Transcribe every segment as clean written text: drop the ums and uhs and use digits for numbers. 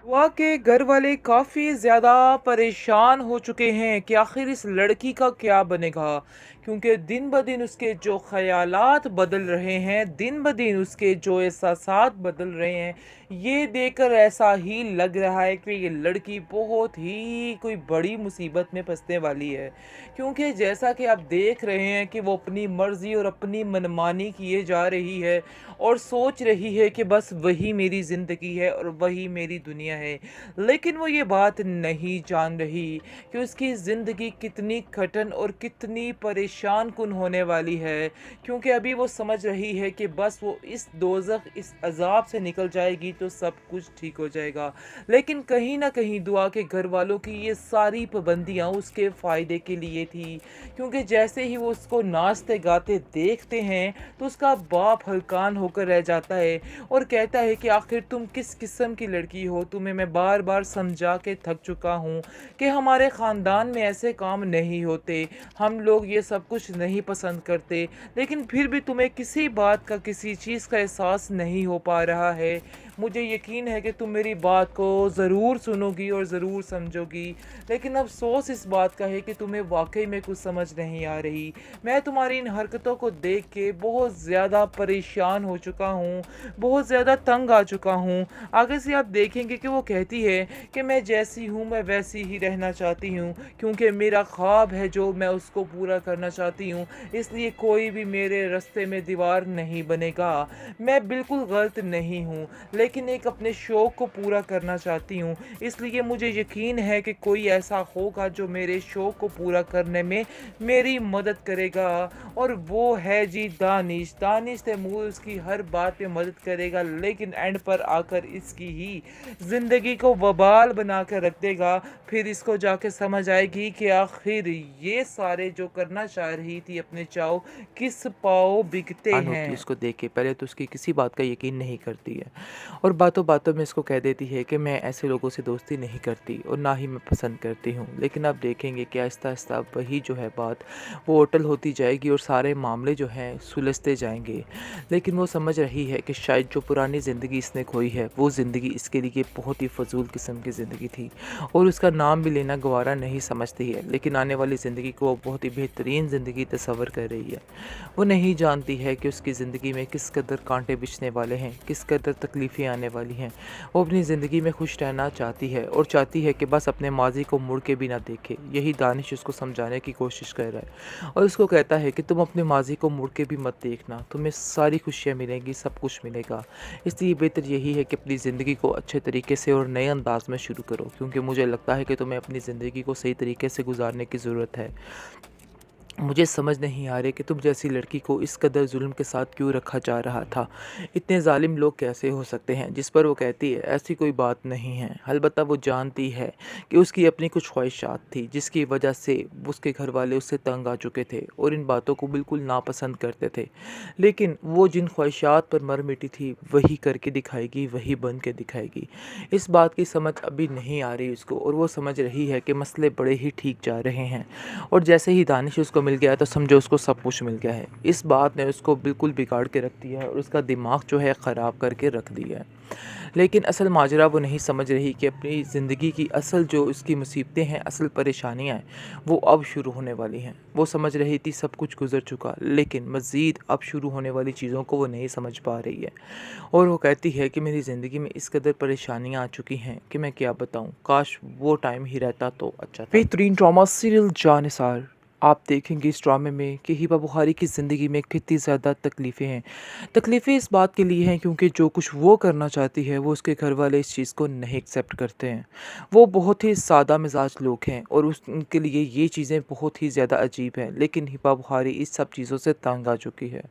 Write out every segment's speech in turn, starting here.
हुआ के घर वाले काफ़ी ज़्यादा परेशान हो चुके हैं कि आखिर इस लड़की का क्या बनेगा, क्योंकि दिन ब दिन उसके जो ख़यालात बदल रहे हैं, दिन ब दिन उसके जो एहसासात बदल रहे हैं, ये देखकर ऐसा ही लग रहा है कि ये लड़की बहुत ही कोई बड़ी मुसीबत में फंसने वाली है। क्योंकि जैसा कि आप देख रहे हैं कि वो अपनी मर्ज़ी और अपनी मनमानी किए जा रही है और सोच रही है कि बस वही मेरी ज़िंदगी है और वही मेरी दुनिया है। लेकिन वो ये बात नहीं जान रही कि उसकी ज़िंदगी कितनी कठिन और कितनी परेशान कुन होने वाली है। क्योंकि अभी वो समझ रही है कि बस वो इस दोज़ख, इस अज़ाब से निकल जाएगी तो सब कुछ ठीक हो जाएगा। लेकिन कहीं न कहीं दुआ के घरवालों की ये सारी पाबंदियाँ उसके फ़ायदे के लिए थी। क्योंकि जैसे ही वो उसको नाचते-गाते देखते हैं, तो उसका बाप हलकान होकर रह जाता है और कहता है कि आखिर तुम किस किस्म की लड़की हो? तुम्हें मैं बार-बार समझा के थक चुका हूँ कि हमारे ख़ानदान में ऐसे काम नहीं होते। हम लोग ये सब कुछ नहीं पसंद करते, लेकिन फिर भी तुम्हें किसी बात का, किसी चीज़ का एहसास नहीं हो पा रहा है। मुझे यकीन है कि तुम मेरी बात को ज़रूर सुनोगी और ज़रूर समझोगी, लेकिन अफ़सोस इस बात का है कि तुम्हें वाक़ई में कुछ समझ नहीं आ रही। मैं तुम्हारी इन हरकतों को देख के बहुत ज़्यादा परेशान हो चुका हूँ, बहुत ज़्यादा तंग आ चुका हूँ। आगे से आप देखेंगे कि वो कहती है कि मैं जैसी हूँ मैं वैसी ही रहना चाहती हूँ, क्योंकि मेरा ख्वाब है जो मैं उसको पूरा करना चाहती हूँ, इसलिए कोई भी मेरे रास्ते में दीवार नहीं बनेगा। मैं बिल्कुल गलत नहीं हूँ, लेकिन एक अपने शौक़ को पूरा करना चाहती हूँ, इसलिए मुझे यकीन है कि कोई ऐसा होगा जो मेरे शौक़ को पूरा करने में मेरी मदद करेगा, और वो है जी दानिश। दानिश तैमूर उसकी हर बात पे मदद करेगा, लेकिन एंड पर आकर इसकी ही ज़िंदगी को वबाल बना कर रख देगा। फिर इसको जाके समझ आएगी कि आखिर ये सारे जो करना चाह रही थी अपने चाव, किस पाँव बिकते आन होती है हैं। उसको देख के, पहले तो उसकी किसी बात का यकीन नहीं करती है और बातों-बातों में इसको कह देती है कि मैं ऐसे लोगों से दोस्ती नहीं करती और ना ही मैं पसंद करती हूँ। लेकिन आप देखेंगे कि आहिस्ता-आहिस्ता वही जो है बात वो उटल होती जाएगी और सारे मामले जो हैं सुलझते जाएँगे। लेकिन वो समझ रही है कि शायद जो पुरानी ज़िंदगी इसने खोई है, वो ज़िंदगी इसके लिए बहुत ही फ़ज़ूल किस्म की ज़िंदगी थी और उसका नाम भी लेना गवारा नहीं समझती है। लेकिन आने वाली ज़िंदगी को वो बहुत ही बेहतरीन ज़िंदगी तस्वर कर रही है। वो नहीं जानती है कि उसकी ज़िंदगी में किस कदर कांटे बिछने वाले हैं, किस कदर तकलीफ़ें आने वाली हैं। वो अपनी ज़िंदगी में खुश रहना चाहती है और चाहती है कि बस अपने माज़ी को मुड़ के भी ना देखे। यही दानिश उसको समझाने की कोशिश कर रहा है और उसको कहता है कि तुम अपने माज़ी को मुड़ के भी मत देखना, तुम्हें सारी खुशियाँ मिलेंगी, सब कुछ मिलेगा। इसलिए बेहतर यही है कि अपनी ज़िंदगी को अच्छे तरीके से और नए अंदाज़ में शुरू करो, क्योंकि मुझे लगता है कि तुम्हें अपनी ज़िंदगी को सही तरीके से गुज़ारने की ज़रूरत है। मुझे समझ नहीं आ रही कि तुम जैसी लड़की को इस कदर जुल्म के साथ क्यों रखा जा रहा था। इतने ज़ालिम लोग कैसे हो सकते हैं? जिस पर वो कहती है ऐसी कोई बात नहीं है। अलबत्ता वो जानती है कि उसकी अपनी कुछ ख्वाहिशात थी जिसकी वजह से उसके घर वाले उससे तंग आ चुके थे और इन बातों को बिल्कुल नापसंद करते थे। लेकिन वो जिन ख्वाहिशात पर मर मिटी थी वही करके दिखाएगी, वही बन के दिखाएगी। इस बात की समझ अभी नहीं आ रही उसको और वो समझ रही है कि मसले बड़े ही ठीक जा रहे हैं और जैसे ही दानिश उसको मिल गया तो समझो उसको सब कुछ मिल गया है। इस बात ने उसको बिल्कुल बिगाड़ के रख दिया है और उसका दिमाग जो है ख़राब करके रख दिया है। लेकिन असल माजरा वो नहीं समझ रही कि अपनी ज़िंदगी की असल जो उसकी मुसीबतें हैं, असल परेशानियाँ हैं, वो अब शुरू होने वाली हैं। वो समझ रही थी सब कुछ गुज़र चुका, लेकिन मज़ीद अब शुरू होने वाली चीज़ों को वो नहीं समझ पा रही है और वो कहती है कि मेरी ज़िंदगी में इस कदर परेशानियाँ आ चुकी हैं कि मैं क्या बताऊँ, काश वो टाइम ही रहता तो अच्छा था। बेहतरीन ड्रामा सीरियल जानिसार आप देखेंगे इस ड्रामे में कि हिबा बुखारी की ज़िंदगी में कितनी ज़्यादा तकलीफ़ें हैं। तकलीफ़ें इस बात के लिए हैं क्योंकि जो कुछ वो करना चाहती है वो उसके घर वाले इस चीज़ को नहीं एक्सेप्ट करते हैं। वो बहुत ही सादा मिजाज लोग हैं और उनके लिए ये चीज़ें बहुत ही ज़्यादा अजीब हैं, लेकिन हिबा बुखारी इस सब चीज़ों से तंग आ चुकी है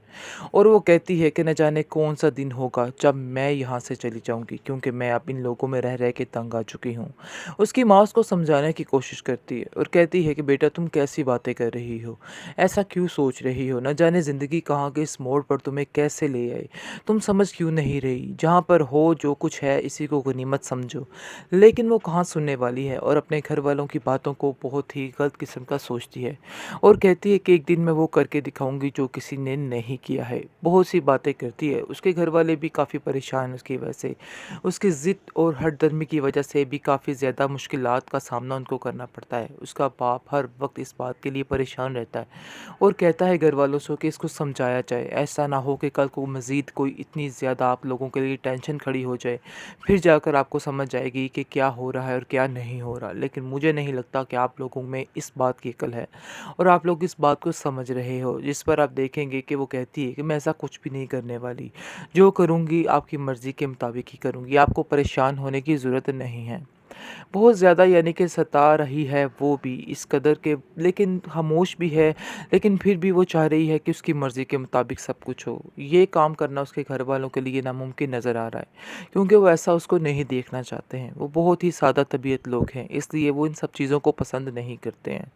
और वो कहती है कि न जाने कौन सा दिन होगा जब मैं यहाँ से चली जाऊँगी, क्योंकि मैं अब इन लोगों में रह के तंग आ चुकी हूँ। उसकी माँ उसको समझाने की कोशिश करती है और कहती है कि बेटा तुम कैसी बातें कर रही हो? ऐसा क्यों सोच रही हो? न जाने ज़िंदगी कहाँ के इस मोड़ पर तुम्हें कैसे ले आए। तुम समझ क्यों नहीं रही? जहाँ पर हो जो कुछ है इसी को गनीमत समझो। लेकिन वो कहाँ सुनने वाली है और अपने घर वालों की बातों को बहुत ही गलत किस्म का सोचती है और कहती है कि एक दिन मैं वो करके दिखाऊँगी जो किसी ने नहीं किया है। बहुत सी बातें करती है। उसके घर वाले भी काफ़ी परेशान हैं उसकी वजह से। उसकी ज़िद और हठधर्मी की वजह से भी काफ़ी ज़्यादा मुश्किलात का सामना उनको करना पड़ता है। उसका बाप हर वक़्त इस बात के लिए परेशान रहता है और कहता है घर वालों से कि इसको समझाया जाए। ऐसा ना हो कि कल को मज़ीद कोई इतनी ज़्यादा आप लोगों के लिए टेंशन खड़ी हो जाए। फिर जाकर आपको समझ आएगी कि क्या हो रहा है और क्या नहीं हो रहा। लेकिन मुझे नहीं लगता कि आप लोगों में इस बात की अकल है और आप लोग इस बात को समझ रहे हो। जिस पर आप देखेंगे कि वो कहती है कि मैं ऐसा कुछ भी नहीं करने वाली। जो करूँगी आपकी मर्ज़ी के मुताबिक ही करूँगी। आपको परेशान होने की ज़रूरत नहीं है। बहुत ज़्यादा यानी कि सता रही है वो भी इस कदर के, लेकिन खामोश भी है, लेकिन फिर भी वो चाह रही है कि उसकी मर्ज़ी के मुताबिक सब कुछ हो। ये काम करना उसके घर वालों के लिए नामुमकिन नज़र आ रहा है क्योंकि वो ऐसा उसको नहीं देखना चाहते हैं। वो बहुत ही सादा तबीयत लोग हैं, इसलिए वो इन सब चीज़ों को पसंद नहीं करते हैं।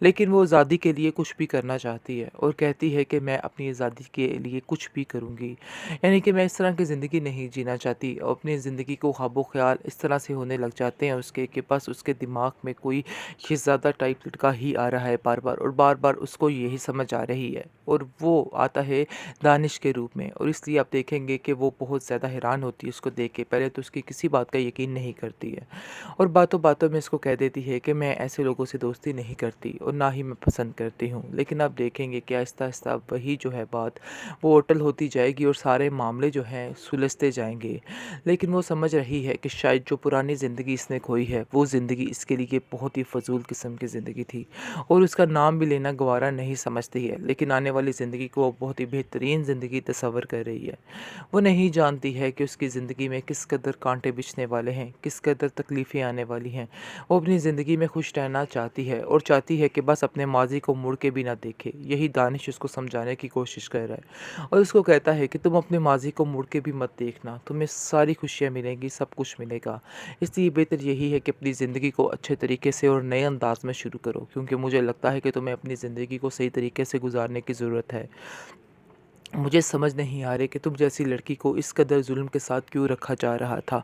लेकिन वो आज़ादी के लिए कुछ भी करना चाहती है और कहती है कि मैं अपनी आज़ादी के लिए कुछ भी करूँगी। यानी कि मैं इस तरह की ज़िंदगी नहीं जीना चाहती और अपनी ज़िंदगी को ख्वाबो-ख़याल इस तरह से होने लग जाते हैं उसके कि बस उसके दिमाग में कोई शहज़ादा टाइप लड़का ही आ रहा है बार-बार और बार-बार उसको यही समझ आ रही है और वो आता है दानिश के रूप में और इसलिए आप देखेंगे कि वो बहुत ज़्यादा हैरान होती है उसको देख के। पहले तो उसकी किसी बात का यकीन नहीं करती है और बातों-बातों में इसको कह देती है कि मैं ऐसे लोगों से दोस्ती नहीं करती और ना ही मैं पसंद करती हूँ। लेकिन आप देखेंगे कि आहिस्ता-आहिस्ता वही जो है बात वो अटल होती जाएगी और सारे मामले जो हैं सुलझते जाएँगे। लेकिन वो समझ रही है कि शायद जो पुरानी ज़िंदगी इसने खोई है, वो ज़िंदगी इसके लिए बहुत ही फ़ज़ूल किस्म की ज़िंदगी थी और उसका नाम भी लेना गवारा नहीं समझती है। लेकिन आने वाली ज़िंदगी को वो बहुत ही बेहतरीन ज़िंदगी तस्वर कर रही है। वो नहीं जानती है कि उसकी ज़िंदगी में किस कदर कांटे बिछने वाले हैं, किस कदर तकलीफ़ें आने वाली हैं। वो अपनी ज़िंदगी में खुश रहना चाहती है और चाहती है कि बस अपने माज़ी को मुड़ के भी ना देखे। यही दानिश उसको समझाने की कोशिश कर रहा है और उसको कहता है कि तुम अपने माज़ी को मुड़ के भी मत देखना, तुम्हें सारी खुशियाँ मिलेंगी, सब कुछ मिलेगा। इसलिए बेहतर यही है कि अपनी ज़िंदगी को अच्छे तरीके से और नए अंदाज में शुरू करो क्योंकि मुझे लगता है कि तुम्हें अपनी ज़िंदगी को सही तरीके से गुजारने की ज़रूरत है। मुझे समझ नहीं आ रही कि तुम जैसी लड़की को इस कदर जुल्म के साथ क्यों रखा जा रहा था।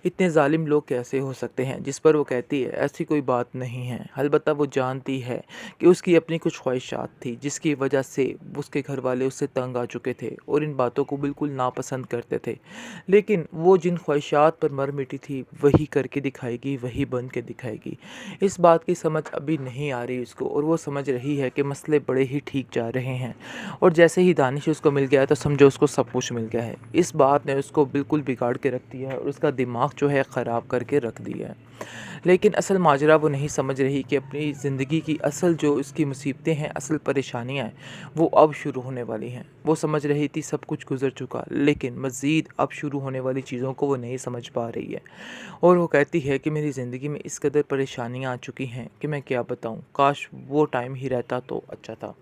इतने ज़ालिम लोग कैसे हो सकते हैं? जिस पर वो कहती है ऐसी कोई बात नहीं है। अलबत्ता वो जानती है कि उसकी अपनी कुछ ख्वाहिशात थी जिसकी वजह से उसके घर वाले उससे तंग आ चुके थे और इन बातों को बिल्कुल नापसंद करते थे। लेकिन वो जिन ख्वाहिशात पर मर मिटी थी वही करके दिखाएगी, वही बन के दिखाएगी। इस बात की समझ अभी नहीं आ रही उसको और वो समझ रही है कि मसले बड़े ही ठीक जा रहे हैं और जैसे ही दानिश उसको मिल गया है तो समझो उसको सब कुछ मिल गया है। इस बात ने उसको बिल्कुल बिगाड़ के रख दिया है और उसका दिमाग जो है ख़राब करके रख दिया है। लेकिन असल माजरा वो नहीं समझ रही कि अपनी ज़िंदगी की असल जो उसकी मुसीबतें हैं, असल परेशानियाँ हैं, वो अब शुरू होने वाली हैं। वो समझ रही थी सब कुछ गुज़र चुका, लेकिन मज़ीद अब शुरू होने वाली चीज़ों को वो नहीं समझ पा रही है और वो कहती है कि मेरी ज़िंदगी में इस कदर परेशानियाँ आ चुकी हैं कि मैं क्या बताऊँ, काश वो टाइम ही रहता तो अच्छा था।